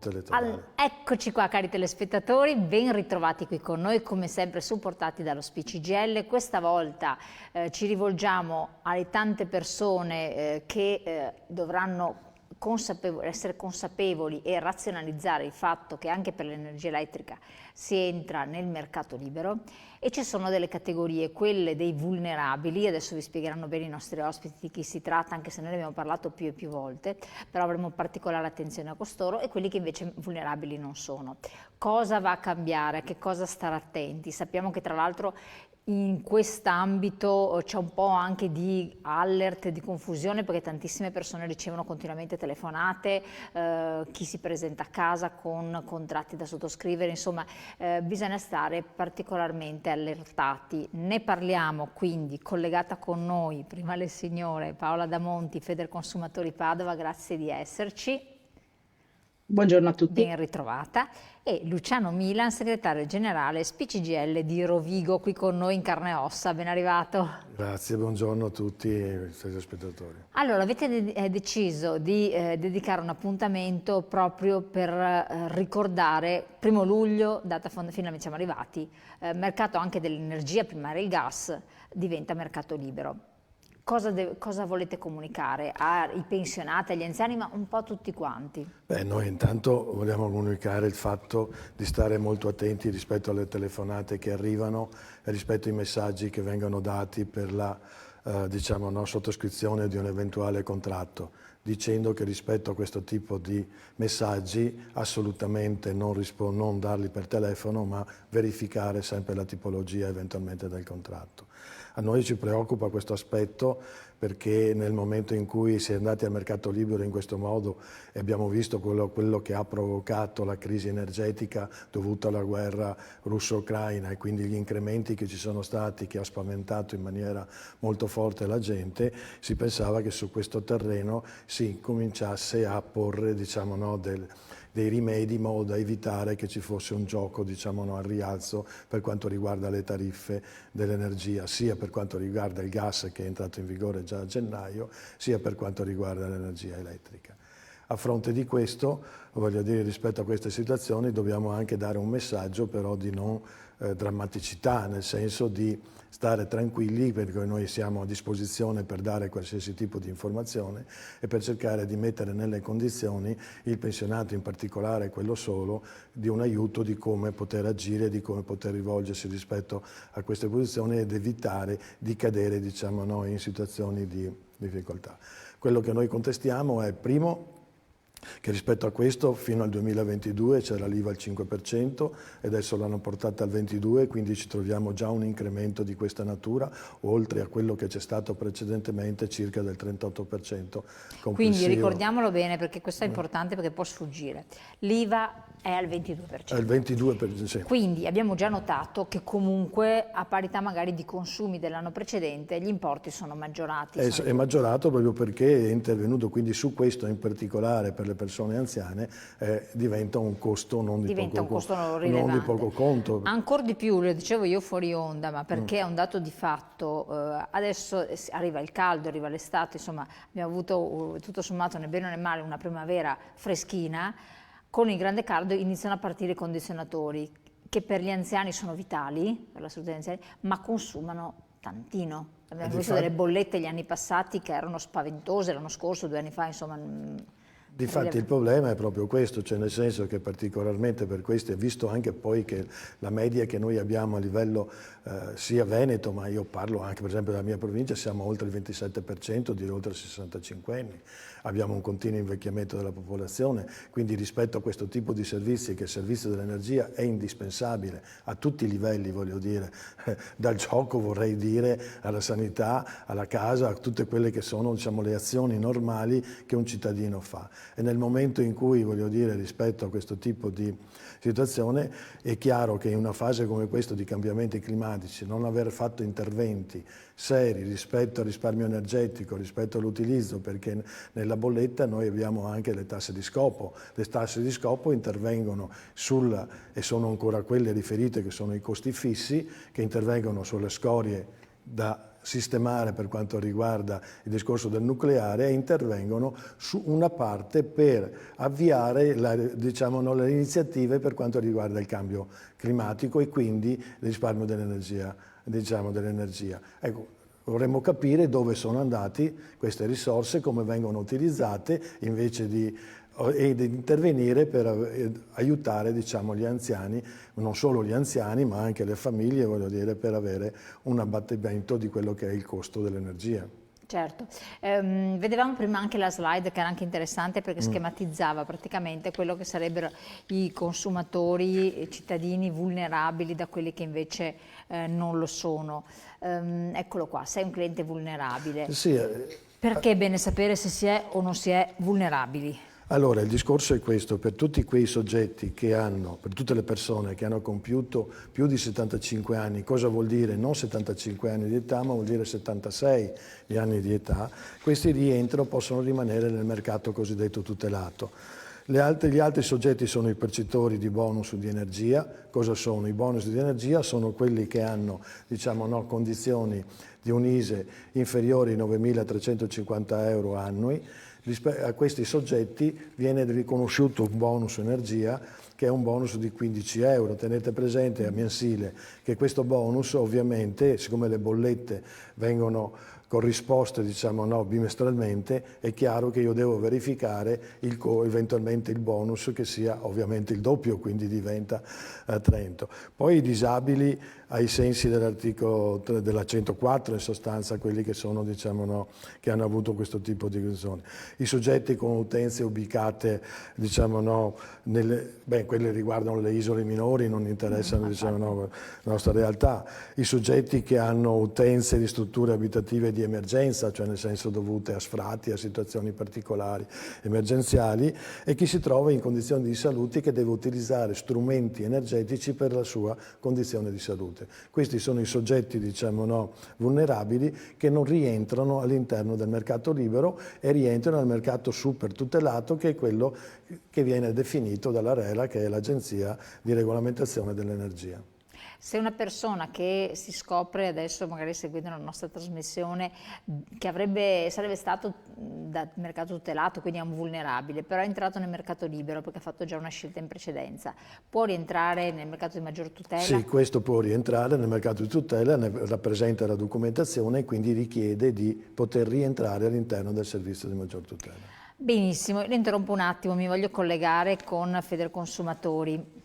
spot elettorali. Eccoci qua cari telespettatori, ben ritrovati qui con noi, come sempre supportati dallo SPCGL. Questa volta ci rivolgiamo alle tante persone che dovranno essere consapevoli e razionalizzare il fatto che anche per l'energia elettrica si entra nel mercato libero, e ci sono delle categorie, quelle dei vulnerabili. Adesso vi spiegheranno bene i nostri ospiti di chi si tratta, anche se noi ne abbiamo parlato più e più volte, però avremo particolare attenzione a costoro, e quelli che invece vulnerabili non sono. Cosa va a cambiare? A che cosa stare attenti? Sappiamo che tra l'altro in quest'ambito c'è un po' anche di alert, di confusione, perché tantissime persone ricevono continuamente telefonate, chi si presenta a casa con contratti da sottoscrivere, insomma bisogna stare particolarmente allertati. Ne parliamo quindi, collegata con noi, prima le signore Paola Damonti, Federconsumatori Padova, grazie di esserci. Buongiorno a tutti. Ben ritrovata. E Luciano Milan, segretario generale SPCGL di Rovigo, qui con noi in carne e ossa. Ben arrivato. Grazie, buongiorno a tutti i telespettatori. Allora, avete deciso di dedicare un appuntamento proprio per ricordare 1° luglio, data finalmente siamo arrivati, mercato anche dell'energia primaria, il gas, diventa mercato libero. Cosa volete comunicare ai pensionati, agli anziani, ma un po' a tutti quanti? Beh, noi intanto vogliamo comunicare il fatto di stare molto attenti rispetto alle telefonate che arrivano e rispetto ai messaggi che vengono dati per la sottoscrizione di un eventuale contratto, dicendo che rispetto a questo tipo di messaggi assolutamente non darli per telefono, ma verificare sempre la tipologia eventualmente del contratto. A noi ci preoccupa questo aspetto perché nel momento in cui si è andati al mercato libero in questo modo e abbiamo visto quello che ha provocato la crisi energetica dovuta alla guerra russo-ucraina e quindi gli incrementi che ci sono stati, che ha spaventato in maniera molto forte la gente, si pensava che su questo terreno si cominciasse a porre dei rimedi in modo da evitare che ci fosse un gioco al rialzo per quanto riguarda le tariffe dell'energia, sia per quanto riguarda il gas che è entrato in vigore già a gennaio, sia per quanto riguarda l'energia elettrica. A fronte di questo, voglio dire, rispetto a queste situazioni dobbiamo anche dare un messaggio però di non drammaticità, nel senso di stare tranquilli, perché noi siamo a disposizione per dare qualsiasi tipo di informazione e per cercare di mettere nelle condizioni il pensionato, in particolare quello solo, di un aiuto di come poter agire, di come poter rivolgersi rispetto a queste posizioni ed evitare di cadere in situazioni di difficoltà. Quello che noi contestiamo è, primo, che rispetto a questo fino al 2022 c'era l'IVA al 5% e adesso l'hanno portata al 22%, quindi ci troviamo già un incremento di questa natura, oltre a quello che c'è stato precedentemente circa del 38% complessivo. Quindi ricordiamolo bene, perché questo è importante, perché può sfuggire. L'IVA è al 22%. È il 22%, sì. Quindi abbiamo già notato che comunque a parità magari di consumi dell'anno precedente gli importi sono maggiorati. È maggiorato proprio perché è intervenuto, quindi su questo in particolare per le persone anziane diventa un costo non di poco conto. Ancora di più, lo dicevo io fuori onda, ma perché è un dato di fatto. Adesso arriva il caldo, arriva l'estate, insomma abbiamo avuto tutto sommato né bene né male una primavera freschina. Con il grande caldo iniziano a partire i condizionatori, che per gli anziani sono vitali, per la salute degli anziani, ma consumano tantino. Abbiamo visto delle bollette gli anni passati che erano spaventose, l'anno scorso, 2 anni fa, insomma. Difatti il problema è proprio questo, cioè nel senso che particolarmente per questo, e visto anche poi che la media che noi abbiamo a livello sia Veneto, ma io parlo anche per esempio della mia provincia, siamo oltre il 27% di oltre 65 anni, abbiamo un continuo invecchiamento della popolazione, quindi rispetto a questo tipo di servizi, che il servizio dell'energia è indispensabile a tutti i livelli, voglio dire, dal gioco vorrei dire, alla sanità, alla casa, a tutte quelle che sono le azioni normali che un cittadino fa. E nel momento in cui, voglio dire, rispetto a questo tipo di situazione, è chiaro che in una fase come questa di cambiamenti climatici, non aver fatto interventi seri rispetto al risparmio energetico, rispetto all'utilizzo, perché nella bolletta noi abbiamo anche le tasse di scopo. Le tasse di scopo intervengono e sono ancora quelle riferite che sono i costi fissi, che intervengono sulle scorie da sistemare per quanto riguarda il discorso del nucleare e intervengono su una parte per avviare le iniziative per quanto riguarda il cambio climatico e quindi il risparmio dell'energia. Ecco, vorremmo capire dove sono andate queste risorse, come vengono utilizzate invece di intervenire per aiutare gli anziani, non solo gli anziani ma anche le famiglie, voglio dire, per avere un abbattimento di quello che è il costo dell'energia. Certo, vedevamo prima anche la slide che era anche interessante perché schematizzava praticamente quello che sarebbero i consumatori, i cittadini vulnerabili da quelli che invece non lo sono. Eccolo qua, sei un cliente vulnerabile. Sì, Perché è bene sapere se si è o non si è vulnerabili? allora, il discorso è questo: per tutti quei soggetti per tutte le persone che hanno compiuto più di 75 anni, cosa vuol dire? Non 75 anni di età, ma vuol dire 76 di anni di età, questi rientrano, possono rimanere nel mercato cosiddetto tutelato. Gli altri soggetti sono i percettori di bonus di energia. Cosa sono? I bonus di energia sono quelli che hanno condizioni di un ISEE inferiori ai 9.350 euro annui. A questi soggetti viene riconosciuto un bonus energia che è un bonus di 15 euro. Tenete presente a mensile che questo bonus, ovviamente, siccome le bollette vengono corrisposte bimestralmente, è chiaro che io devo verificare eventualmente il bonus che sia ovviamente il doppio, quindi diventa 30. Poi i disabili ai sensi dell'articolo della 104, in sostanza quelli che sono che hanno avuto questo tipo di zone. I soggetti con utenze ubicate quelle riguardano le isole minori, non interessano la nostra realtà. I soggetti che hanno utenze di strutture abitative di emergenza, cioè nel senso dovute a sfratti, a situazioni particolari emergenziali, e chi si trova in condizioni di salute che deve utilizzare strumenti energetici per la sua condizione di salute. Questi sono i soggetti vulnerabili che non rientrano all'interno del mercato libero e rientrano nel mercato super tutelato, che è quello che viene definito dall'ARERA, che è l'Agenzia di Regolamentazione dell'Energia. Se una persona che si scopre adesso, magari seguendo la nostra trasmissione, che sarebbe stato dal mercato tutelato, quindi è un vulnerabile, però è entrato nel mercato libero perché ha fatto già una scelta in precedenza, può rientrare nel mercato di maggior tutela? Sì, questo può rientrare nel mercato di tutela, ne rappresenta la documentazione e quindi richiede di poter rientrare all'interno del servizio di maggior tutela. Benissimo, lo interrompo un attimo, mi voglio collegare con Federconsumatori.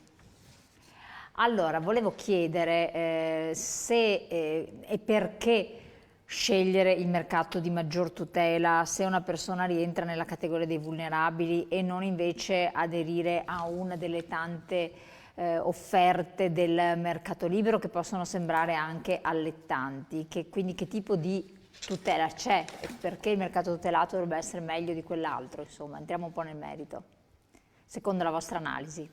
Allora, volevo chiedere se e perché scegliere il mercato di maggior tutela se una persona rientra nella categoria dei vulnerabili e non invece aderire a una delle tante offerte del mercato libero che possono sembrare anche allettanti. Quindi che tipo di tutela c'è e perché il mercato tutelato dovrebbe essere meglio di quell'altro? Insomma, entriamo un po' nel merito, secondo la vostra analisi.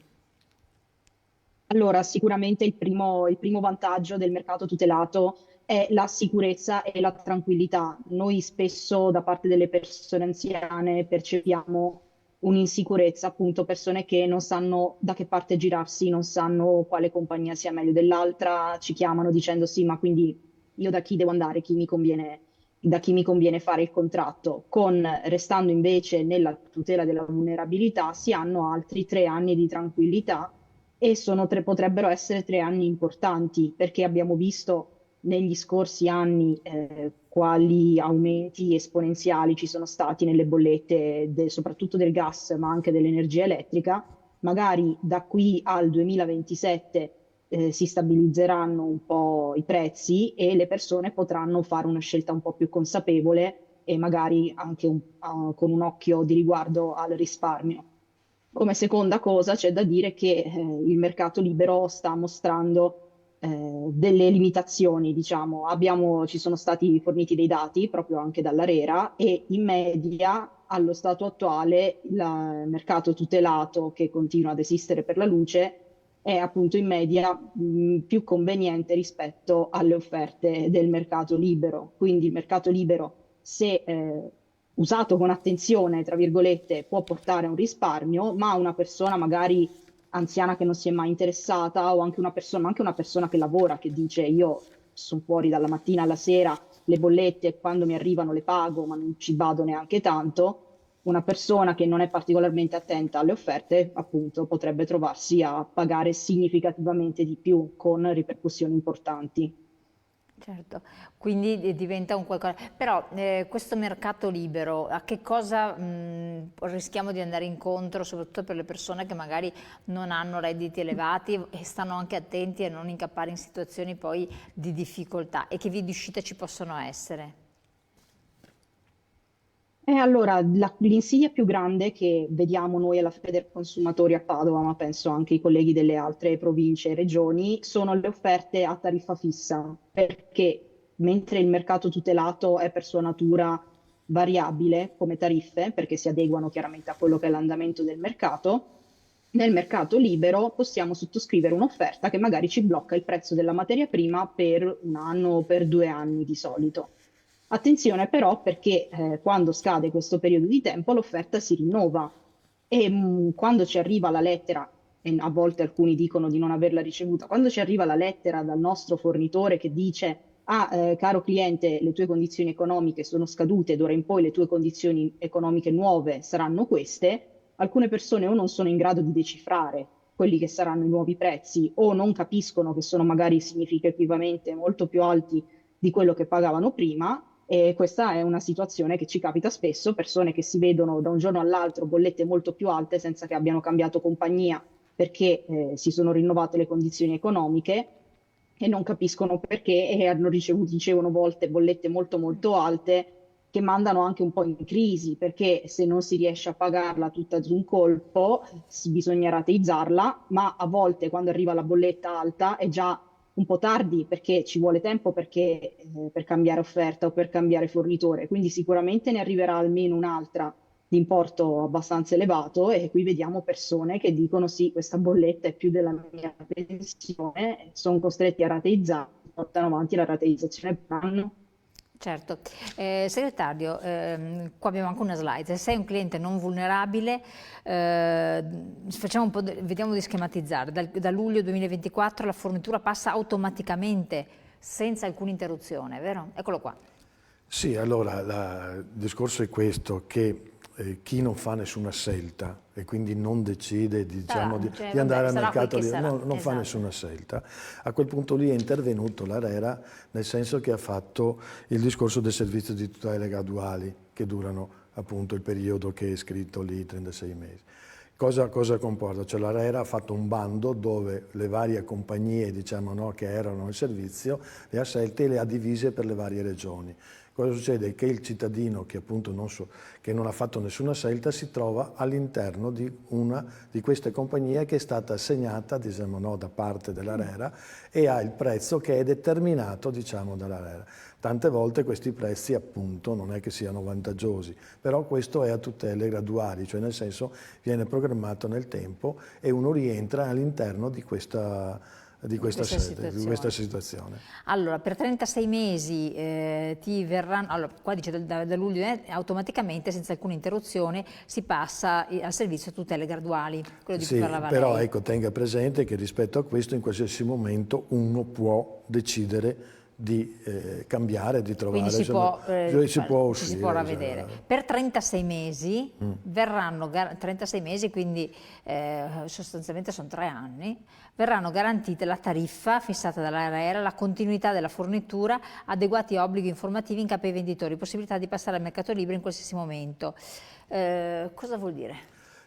Allora, sicuramente il primo vantaggio del mercato tutelato è la sicurezza e la tranquillità. Noi spesso da parte delle persone anziane percepiamo un'insicurezza, appunto, persone che non sanno da che parte girarsi, non sanno quale compagnia sia meglio dell'altra, ci chiamano dicendo sì, ma quindi io da chi devo andare, da chi mi conviene fare il contratto. Restando invece nella tutela della vulnerabilità, si hanno altri 3 anni di tranquillità e potrebbero essere 3 anni importanti perché abbiamo visto negli scorsi anni quali aumenti esponenziali ci sono stati nelle bollette, soprattutto del gas, ma anche dell'energia elettrica. Magari da qui al 2027 si stabilizzeranno un po' i prezzi e le persone potranno fare una scelta un po' più consapevole e magari anche con un occhio di riguardo al risparmio. Come seconda cosa c'è da dire che il mercato libero sta mostrando delle limitazioni, diciamo. Ci sono stati forniti dei dati proprio anche dall'ARERA e in media allo stato attuale il mercato tutelato che continua ad esistere per la luce è appunto in media più conveniente rispetto alle offerte del mercato libero. Quindi il mercato libero, se usato con attenzione, tra virgolette, può portare a un risparmio, ma una persona magari anziana che non si è mai interessata o anche una persona che lavora, che dice io sono fuori dalla mattina alla sera, le bollette quando mi arrivano le pago, ma non ci vado neanche tanto. Una persona che non è particolarmente attenta alle offerte, appunto, potrebbe trovarsi a pagare significativamente di più con ripercussioni importanti. Certo, quindi diventa un qualcosa. Però questo mercato libero, a che cosa rischiamo di andare incontro, soprattutto per le persone che magari non hanno redditi elevati e stanno anche attenti a non incappare in situazioni poi di difficoltà, e che vie di uscita ci possono essere? E allora, l'insidia più grande che vediamo noi alla Federconsumatori a Padova, ma penso anche i colleghi delle altre province e regioni, sono le offerte a tariffa fissa, perché mentre il mercato tutelato è per sua natura variabile come tariffe, perché si adeguano chiaramente a quello che è l'andamento del mercato, nel mercato libero possiamo sottoscrivere un'offerta che magari ci blocca il prezzo della materia prima per un anno o per 2 anni di solito. Attenzione però perché quando scade questo periodo di tempo l'offerta si rinnova e quando ci arriva la lettera, e a volte alcuni dicono di non averla ricevuta, quando ci arriva la lettera dal nostro fornitore che dice: ah, caro cliente, le tue condizioni economiche sono scadute, d'ora in poi le tue condizioni economiche nuove saranno queste, alcune persone o non sono in grado di decifrare quelli che saranno i nuovi prezzi o non capiscono che sono magari significativamente molto più alti di quello che pagavano prima. E questa è una situazione che ci capita spesso, persone che si vedono da un giorno all'altro bollette molto più alte senza che abbiano cambiato compagnia perché si sono rinnovate le condizioni economiche e non capiscono perché e hanno ricevuto, ricevono volte bollette molto molto alte che mandano anche un po' in crisi, perché se non si riesce a pagarla tutta d'un colpo, bisogna rateizzarla, ma a volte quando arriva la bolletta alta è già un po' tardi perché ci vuole tempo per cambiare offerta o per cambiare fornitore, quindi sicuramente ne arriverà almeno un'altra di importo abbastanza elevato e qui vediamo persone che dicono sì, questa bolletta è più della mia pensione, sono costretti a rateizzare, portano avanti la rateizzazione per un anno. Certo. Segretario, qua abbiamo anche una slide. Se sei un cliente non vulnerabile, facciamo un po' vediamo di schematizzare. Da luglio 2024 la fornitura passa automaticamente, senza alcuna interruzione, vero? Eccolo qua. Sì, allora il discorso è questo, che chi non fa nessuna scelta e quindi non decide diciamo, Cioè, di andare vabbè, al sarà quel mercato che libero, sarà. non fa Esatto. nessuna scelta, a quel punto lì è intervenuto l'ARERA, nel senso che ha fatto il discorso del servizio di tutele graduali che durano appunto il periodo che è scritto lì, 36 mesi. Cosa comporta? Cioè l'ARERA ha fatto un bando dove le varie compagnie diciamo, no, che erano al servizio le ha scelte e le ha divise per le varie regioni. Cosa succede? Che il cittadino che appunto che non ha fatto nessuna scelta si trova all'interno di una di queste compagnie che è stata assegnata diciamo, no, da parte dell'ARERA e ha il prezzo che è determinato diciamo, dall'ARERA. Tante volte questi prezzi appunto non è che siano vantaggiosi, però questo è a tutele graduali, cioè nel senso viene programmato nel tempo e uno rientra all'interno di questa situazione. Allora, per 36 mesi ti verranno, allora, qua dice da luglio automaticamente, senza alcuna interruzione, si passa al servizio tutele graduali, quello di cui Sì, parlava però lei. ecco, tenga presente che rispetto a questo in qualsiasi momento uno può decidere di cambiare, di trovare, Quindi si può ci si uscire. può ravvedere. Per 36 mesi verranno, 36 mesi, quindi sostanzialmente sono 3 anni, verranno garantite la tariffa fissata dall'ARERA, la continuità della fornitura, adeguati obblighi informativi in capo ai venditori, possibilità di passare al mercato libero in qualsiasi momento. Cosa vuol dire?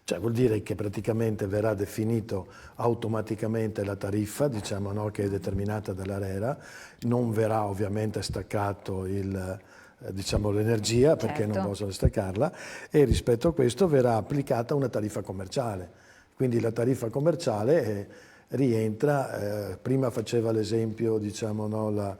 Cioè vuol dire che praticamente verrà definito automaticamente la tariffa, diciamo, no, che è determinata dall'ARERA, non verrà ovviamente staccato diciamo, l'energia perché non Certo. possono staccarla e rispetto a questo verrà applicata una tariffa commerciale. Quindi la tariffa commerciale rientra, prima faceva l'esempio, diciamo, no,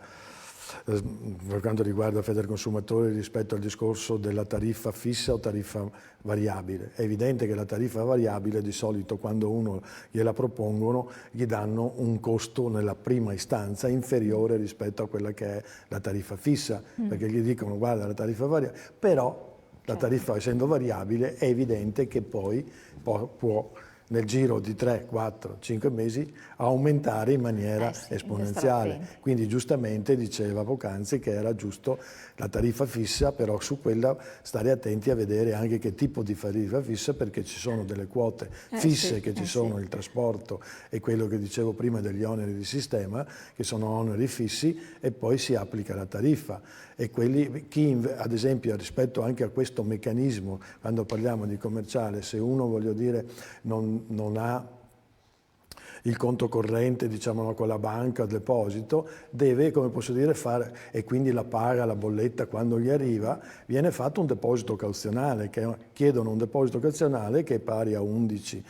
per quanto riguarda Federconsumatori rispetto al discorso della tariffa fissa o tariffa variabile. È evidente che la tariffa variabile di solito quando uno gliela propongono gli danno un costo nella prima istanza inferiore rispetto a quella che è la tariffa fissa, perché gli dicono guarda la tariffa variabile, però la tariffa essendo variabile è evidente che poi può nel giro di 3, 4, 5 mesi aumentare in maniera sì, esponenziale. straordinario. Quindi giustamente diceva poc'anzi che era giusto la tariffa fissa, però su quella stare attenti a vedere anche che tipo di tariffa fissa, perché ci sono delle quote fisse sì, che ci sono, il trasporto e quello che dicevo prima degli oneri di sistema, che sono oneri fissi, e poi si applica la tariffa. E quelli, ad esempio, rispetto anche a questo meccanismo, quando parliamo di commerciale, se uno, voglio dire, non ha il conto corrente, diciamo, con la banca, il deposito, deve, come posso dire, fare, e quindi la paga, la bolletta quando gli arriva, viene fatto un deposito cauzionale, chiedono un deposito cauzionale che è pari a 11,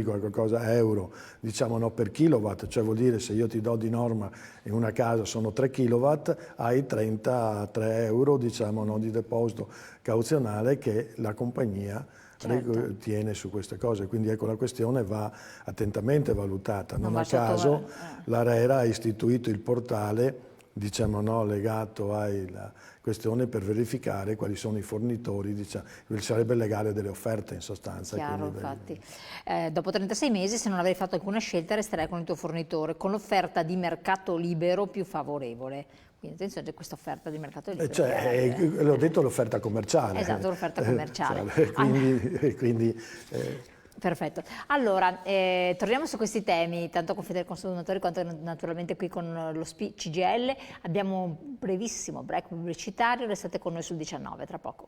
qualcosa euro, diciamo, no, per kilowatt, cioè vuol dire se io ti do di norma in una casa sono 3 kilowatt, hai 33 euro, diciamo, no, di deposito cauzionale che la compagnia tiene su queste cose, quindi ecco la questione va attentamente valutata. Non a caso l'ARERA ha istituito il portale, diciamo, no, legato alla questione per verificare quali sono i fornitori, diciamo, sarebbe il legale delle offerte in sostanza. Chiaro, infatti. Dopo 36 mesi, se non avevi fatto alcuna scelta, resterai con il tuo fornitore, con l'offerta di mercato libero più favorevole. Quindi attenzione, c'è questa offerta di mercato libero. L'ho detto, l'offerta commerciale. Esatto, l'offerta commerciale. Quindi perfetto. Allora, torniamo su questi temi, tanto con Federconsumatori quanto naturalmente qui con lo CGIL. Abbiamo un brevissimo break pubblicitario, restate con noi sul 19, tra poco.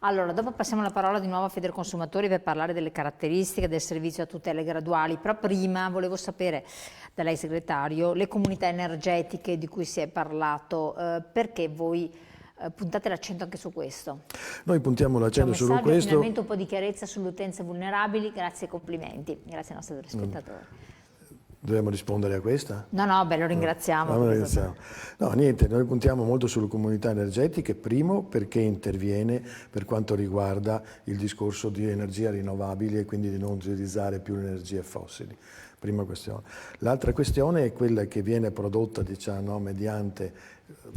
Allora, dopo passiamo la parola di nuovo a Federconsumatori per parlare delle caratteristiche del servizio a tutele graduali, però prima volevo sapere da lei segretario le comunità energetiche di cui si è parlato, perché voi puntate l'accento anche su questo? Noi puntiamo l'accento su questo. Finalmente un po' di chiarezza sulle utenze vulnerabili, grazie e complimenti, grazie ai nostri telespettatori. Dobbiamo rispondere a questa? No, beh, lo ringraziamo. No, niente, noi puntiamo molto sulle comunità energetiche, primo perché interviene per quanto riguarda il discorso di energia rinnovabile e quindi di non utilizzare più le energie fossili. Prima questione. L'altra questione è quella che viene prodotta, diciamo, mediante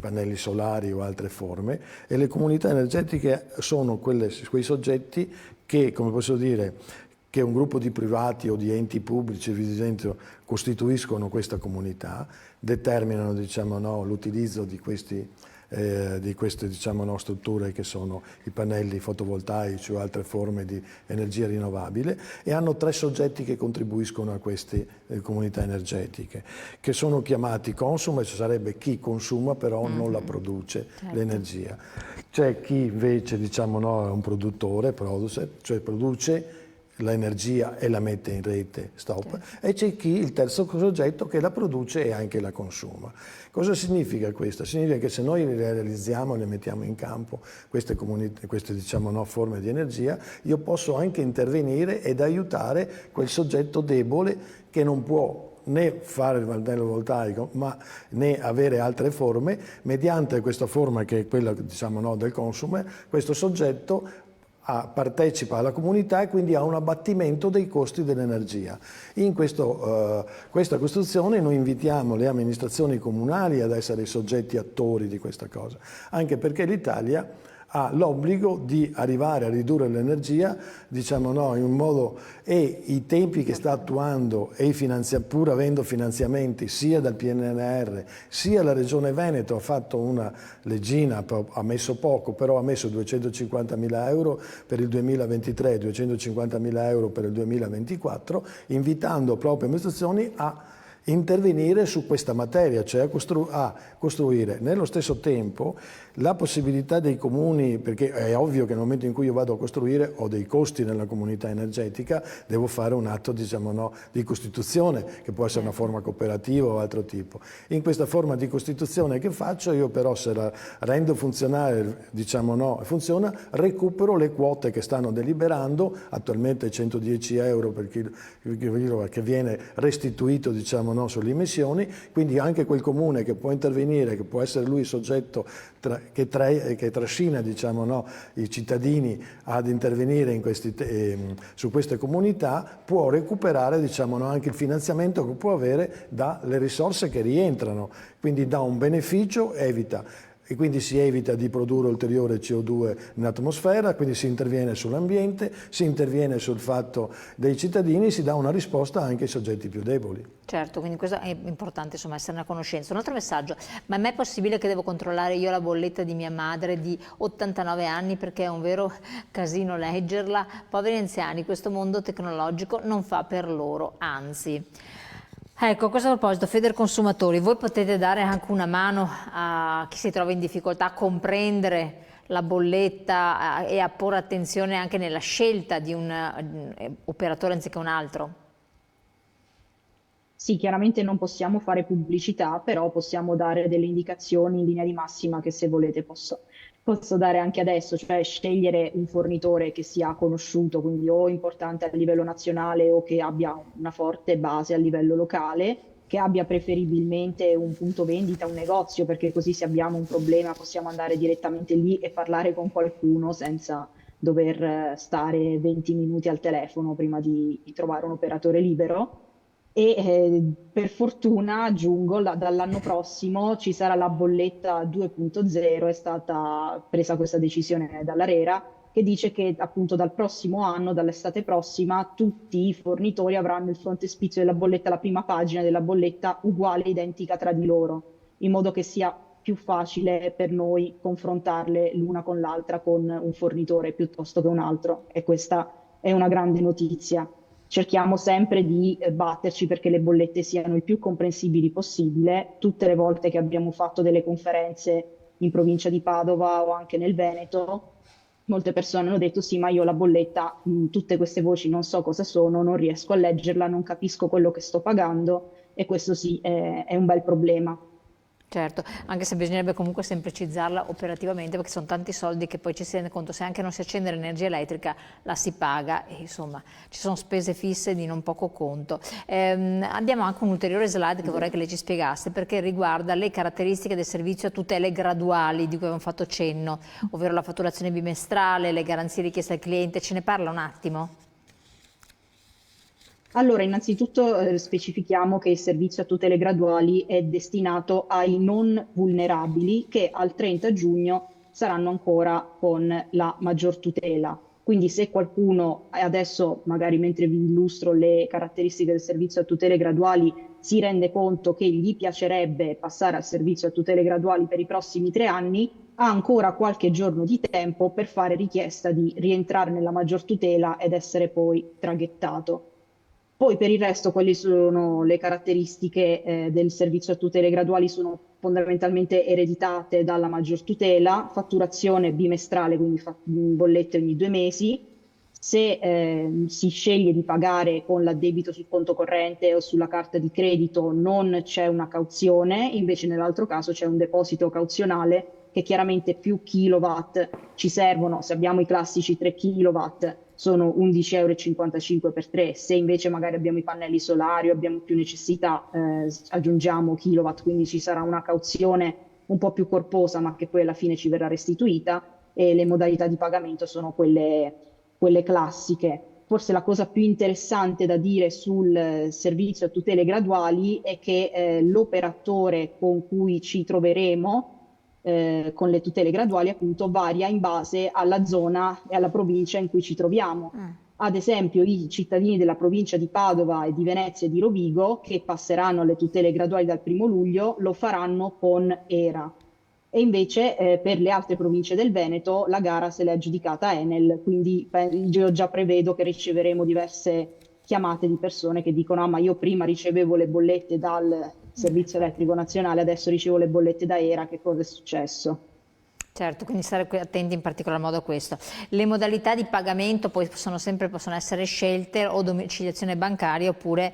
pannelli solari o altre forme, e le comunità energetiche sono quei soggetti che, come posso dire, che un gruppo di privati o di enti pubblici, ad esempio, costituiscono questa comunità, determinano, diciamo, no, l'utilizzo di queste, diciamo, no, strutture che sono i pannelli fotovoltaici o altre forme di energia rinnovabile, e hanno 3 soggetti che contribuiscono a queste comunità energetiche, che sono chiamati consum, e ci sarebbe chi consuma però non la produce, l'energia. C'è chi invece, diciamo, no, è un produttore, cioè produce l'energia e la mette in rete, e c'è chi, il terzo soggetto, che la produce e anche la consuma. Cosa significa questo? Significa che se noi le realizziamo, le mettiamo in campo queste diciamo, no, forme di energia, io posso anche intervenire ed aiutare quel soggetto debole che non può né fare il pannello voltaico, ma né avere altre forme. Mediante questa forma, che è quella, diciamo, no, del consumer, questo soggetto partecipa alla comunità e quindi ha un abbattimento dei costi dell'energia. In questa costruzione noi invitiamo le amministrazioni comunali ad essere i soggetti attori di questa cosa, anche perché l'Italia ha l'obbligo di arrivare a ridurre l'energia, diciamo, no, in un modo, e i tempi che sta attuando, e pur avendo finanziamenti sia dal PNRR sia la Regione Veneto ha fatto una leggina, ha messo poco, però ha messo 250.000 euro per il 2023 e 250.000 euro per il 2024, invitando proprio amministrazioni a intervenire su questa materia, cioè a costruire nello stesso tempo la possibilità dei comuni, perché è ovvio che nel momento in cui io vado a costruire ho dei costi nella comunità energetica, devo fare un atto, diciamo, no, di costituzione, che può essere una forma cooperativa o altro tipo. In questa forma di costituzione che faccio, io però, se la rendo funzionare, diciamo, no, funziona, recupero le quote che stanno deliberando, attualmente 110 euro per chilo, che viene restituito, diciamo, no, sulle emissioni, quindi anche quel comune che può intervenire, che può essere lui il soggetto che trascina, diciamo, no, i cittadini ad intervenire su queste comunità, può recuperare, diciamo, no, anche il finanziamento che può avere dalle risorse che rientrano, quindi dà un beneficio, evita e quindi si evita di produrre ulteriore CO2 in atmosfera, quindi si interviene sull'ambiente, si interviene sul fatto dei cittadini, si dà una risposta anche ai soggetti più deboli. Certo, quindi questo è importante, insomma, esserne a conoscenza. Un altro messaggio: ma è mai possibile che devo controllare io la bolletta di mia madre di 89 anni perché è un vero casino leggerla? Poveri anziani, questo mondo tecnologico non fa per loro, anzi. Ecco, a questo proposito, Federconsumatori, voi potete dare anche una mano a chi si trova in difficoltà a comprendere la bolletta e a porre attenzione anche nella scelta di un operatore anziché un altro? Sì, chiaramente non possiamo fare pubblicità, però possiamo dare delle indicazioni in linea di massima che se volete posso dare anche adesso, cioè scegliere un fornitore che sia conosciuto, quindi o importante a livello nazionale o che abbia una forte base a livello locale, che abbia preferibilmente un punto vendita, un negozio, perché così se abbiamo un problema possiamo andare direttamente lì e parlare con qualcuno senza dover stare 20 minuti al telefono prima di trovare un operatore libero. E per fortuna, aggiungo, dall'anno prossimo ci sarà la bolletta 2.0, è stata presa questa decisione dall'ARERA, che dice che appunto dal prossimo anno, dall'estate prossima, tutti i fornitori avranno il frontespizio della bolletta, la prima pagina della bolletta uguale e identica tra di loro, in modo che sia più facile per noi confrontarle l'una con l'altra con un fornitore piuttosto che un altro. E questa è una grande notizia. Cerchiamo sempre di batterci perché le bollette siano il più comprensibili possibile. Tutte le volte che abbiamo fatto delle conferenze in provincia di Padova o anche nel Veneto, molte persone hanno detto sì, ma io la bolletta, tutte queste voci non so cosa sono, non riesco a leggerla, non capisco quello che sto pagando e questo sì è un bel problema. Certo, anche se bisognerebbe comunque semplicizzarla operativamente perché sono tanti soldi che poi ci si rende conto se anche non si accende l'energia elettrica la si paga e insomma ci sono spese fisse di non poco conto. Abbiamo anche un ulteriore slide che vorrei che lei ci spiegasse perché riguarda le caratteristiche del servizio a tutele graduali di cui abbiamo fatto cenno, ovvero la fatturazione bimestrale, le garanzie richieste al cliente, ce ne parla un attimo? Allora, innanzitutto specifichiamo che il servizio a tutele graduali è destinato ai non vulnerabili che al 30 giugno saranno ancora con la maggior tutela. Quindi se qualcuno adesso, magari mentre vi illustro le caratteristiche del servizio a tutele graduali, si rende conto che gli piacerebbe passare al servizio a tutele graduali per i prossimi 3 anni, ha ancora qualche giorno di tempo per fare richiesta di rientrare nella maggior tutela ed essere poi traghettato. Poi per il resto, quali sono le caratteristiche del servizio a tutele graduali? Sono fondamentalmente ereditate dalla maggior tutela, fatturazione bimestrale, quindi bollette ogni 2 mesi. Se si sceglie di pagare con l'addebito sul conto corrente o sulla carta di credito non c'è una cauzione, invece nell'altro caso c'è un deposito cauzionale che chiaramente più kilowatt ci servono. Se abbiamo i classici 3 kilowatt sono 11,55 € per 3, se invece magari abbiamo i pannelli solari o abbiamo più necessità aggiungiamo kilowatt, quindi ci sarà una cauzione un po' più corposa ma che poi alla fine ci verrà restituita e le modalità di pagamento sono quelle classiche. Forse la cosa più interessante da dire sul servizio a tutele graduali è che l'operatore con cui ci troveremo con le tutele graduali appunto varia in base alla zona e alla provincia in cui ci troviamo. Ad esempio i cittadini della provincia di Padova e di Venezia e di Rovigo che passeranno alle tutele graduali dal 1° luglio lo faranno con ERA. E invece per le altre province del Veneto la gara se l'è aggiudicata Enel, quindi io già prevedo che riceveremo diverse chiamate di persone che dicono ah ma io prima ricevevo le bollette dal servizio elettrico nazionale, adesso ricevo le bollette da ERA, che cosa è successo? Certo, quindi stare attenti in particolar modo a questo. Le modalità di pagamento poi possono essere scelte o domiciliazione bancaria oppure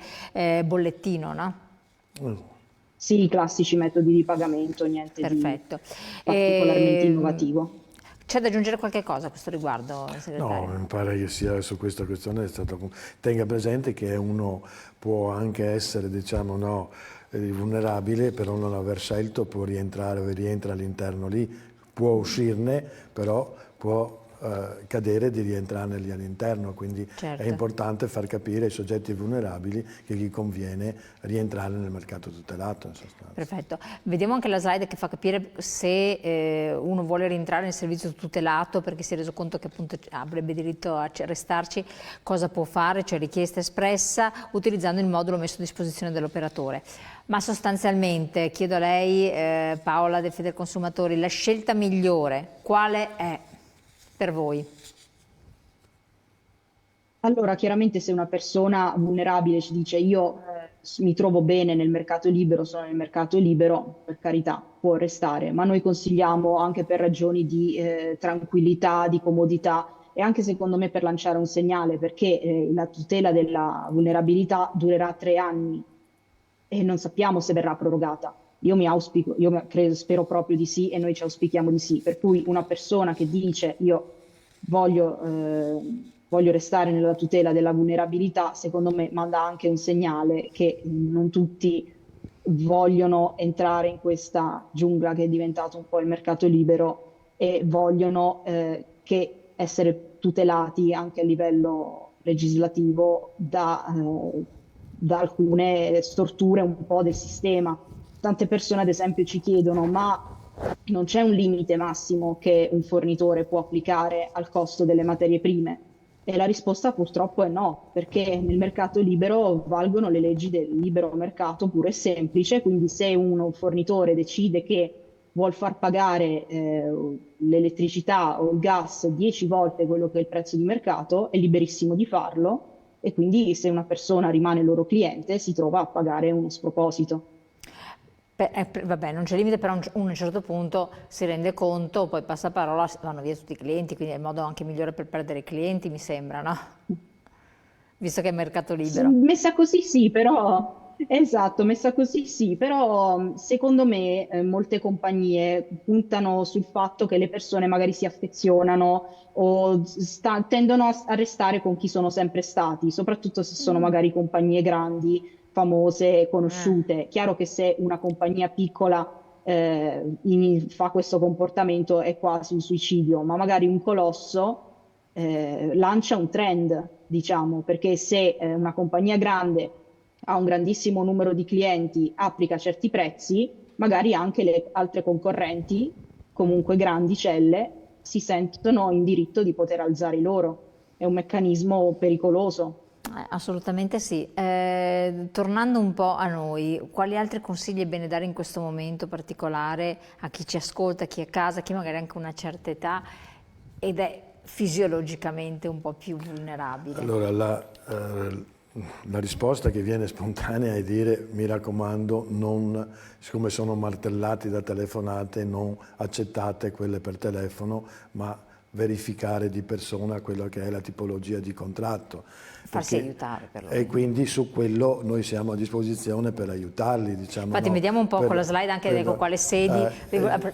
bollettino, no? Sì, i classici metodi di pagamento, niente Perfetto. di particolarmente innovativo. C'è da aggiungere qualche cosa a questo riguardo, segretario? No, mi pare che sia su questa questione è stato, tenga presente che uno può anche essere, diciamo, no, vulnerabile, però non aver scelto, può rientrare, rientra all'interno lì, può uscirne, però può cadere di rientrare all'interno, quindi Certo. è importante far capire ai soggetti vulnerabili che gli conviene rientrare nel mercato tutelato in sostanza. Perfetto. Vediamo anche la slide che fa capire se uno vuole rientrare nel servizio tutelato perché si è reso conto che appunto avrebbe diritto a restarci, cosa può fare, cioè richiesta espressa, utilizzando il modulo messo a disposizione dell'operatore. Ma sostanzialmente chiedo a lei, Paola del Federconsumatori, la scelta migliore quale è per voi? Allora, chiaramente se una persona vulnerabile ci dice io mi trovo bene nel mercato libero, sono nel mercato libero, per carità, può restare, ma noi consigliamo anche per ragioni di tranquillità, di comodità e anche secondo me per lanciare un segnale, perché la tutela della vulnerabilità durerà 3 anni e non sappiamo se verrà prorogata. Spero proprio di sì e noi ci auspichiamo di sì. Per cui una persona che dice io voglio restare nella tutela della vulnerabilità, secondo me manda anche un segnale che non tutti vogliono entrare in questa giungla che è diventato un po' il mercato libero e vogliono che essere tutelati anche a livello legislativo da alcune storture un po' del sistema. Tante persone, ad esempio, ci chiedono: ma non c'è un limite massimo che un fornitore può applicare al costo delle materie prime? E la risposta purtroppo è no, perché nel mercato libero valgono le leggi del libero mercato puro e semplice, quindi se un fornitore decide che vuol far pagare l'elettricità o il gas 10 volte quello che è il prezzo di mercato, è liberissimo di farlo e quindi se una persona rimane loro cliente si trova a pagare uno sproposito. Vabbè, non c'è limite, però a un certo punto si rende conto, poi passa parola, vanno via tutti i clienti, quindi è il modo anche migliore per perdere i clienti, mi sembra, no? Visto che è mercato libero. Messa così sì, però esatto, messa così sì, però secondo me molte compagnie puntano sul fatto che le persone magari si affezionano o tendono a restare con chi sono sempre stati, soprattutto se sono magari compagnie grandi, famose, conosciute. Chiaro che se una compagnia piccola fa questo comportamento è quasi un suicidio, ma magari un colosso lancia un trend, diciamo, perché se una compagnia grande ha un grandissimo numero di clienti, applica certi prezzi, magari anche le altre concorrenti, comunque grandicelle, si sentono in diritto di poter alzare i loro. È un meccanismo pericoloso. Assolutamente sì. Tornando un po' a noi, quali altri consigli è bene dare in questo momento particolare a chi ci ascolta, chi è a casa, chi magari ha anche una certa età ed è fisiologicamente un po' più vulnerabile? Allora, la risposta che viene spontanea è dire: mi raccomando, siccome sono martellati da telefonate, non accettate quelle per telefono, ma verificare di persona quella che è la tipologia di contratto. Farsi aiutare per loro. E quindi su quello noi siamo a disposizione per aiutarli, diciamo. Infatti vediamo un po' con la slide anche con quale sedi.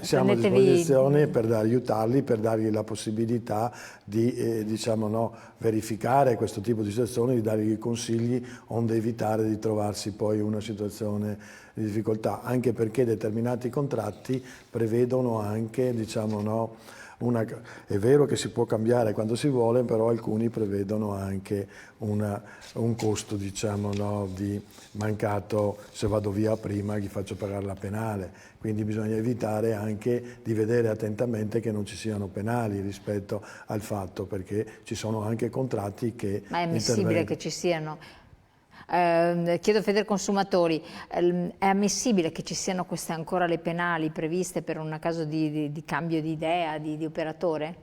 Siamo a disposizione per aiutarli, per dargli la possibilità di diciamo, verificare questo tipo di situazioni, di dargli consigli onde evitare di trovarsi poi in una situazione di difficoltà, anche perché determinati contratti prevedono anche, diciamo, è vero che si può cambiare quando si vuole, però alcuni prevedono anche un costo, diciamo, di mancato, se vado via prima gli faccio pagare la penale, quindi bisogna evitare anche di vedere attentamente che non ci siano penali rispetto al fatto, perché ci sono anche contratti che... Ma è ammissibile che ci siano? Chiedo a Federconsumatori, è ammissibile che ci siano queste ancora le penali previste per un caso di cambio di idea, di operatore?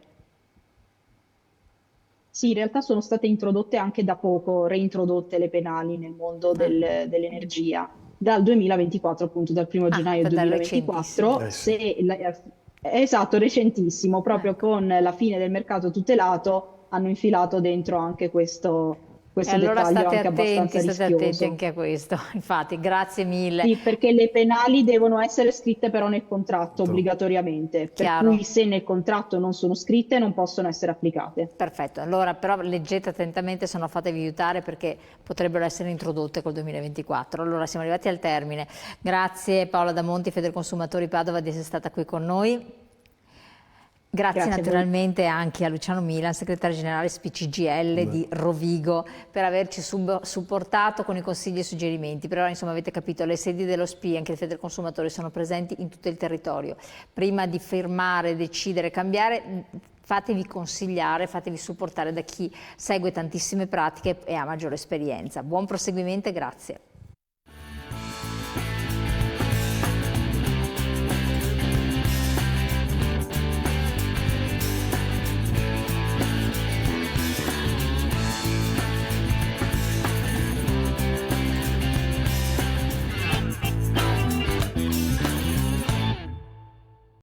Sì, in realtà sono state introdotte anche da poco, reintrodotte le penali nel mondo dell'energia. Dal 2024, appunto, dal 1° gennaio recentissimo. 2024, esatto, recentissimo, proprio con la fine del mercato tutelato, hanno infilato dentro anche questo E allora dettaglio anche abbastanza state attenti rischioso. anche a questo. Infatti, grazie mille. Sì, perché le penali devono essere scritte però nel contratto obbligatoriamente, Chiaro. per cui se nel contratto non sono scritte non possono essere applicate. Perfetto, allora però leggete attentamente, se no fatevi aiutare perché potrebbero essere introdotte col 2024. Allora siamo arrivati al termine. Grazie Paola Damonti, Federconsumatori Padova, di essere stata qui con noi. Grazie Grazie a voi. naturalmente anche a Luciano Milan, segretario generale SPCGL di Rovigo, per averci supportato con i consigli e suggerimenti. Però insomma avete capito, le sedi dello SPI, anche le fedi del consumatore, sono presenti in tutto il territorio. Prima di firmare, decidere, cambiare, fatevi consigliare, fatevi supportare da chi segue tantissime pratiche e ha maggiore esperienza. Buon proseguimento e grazie.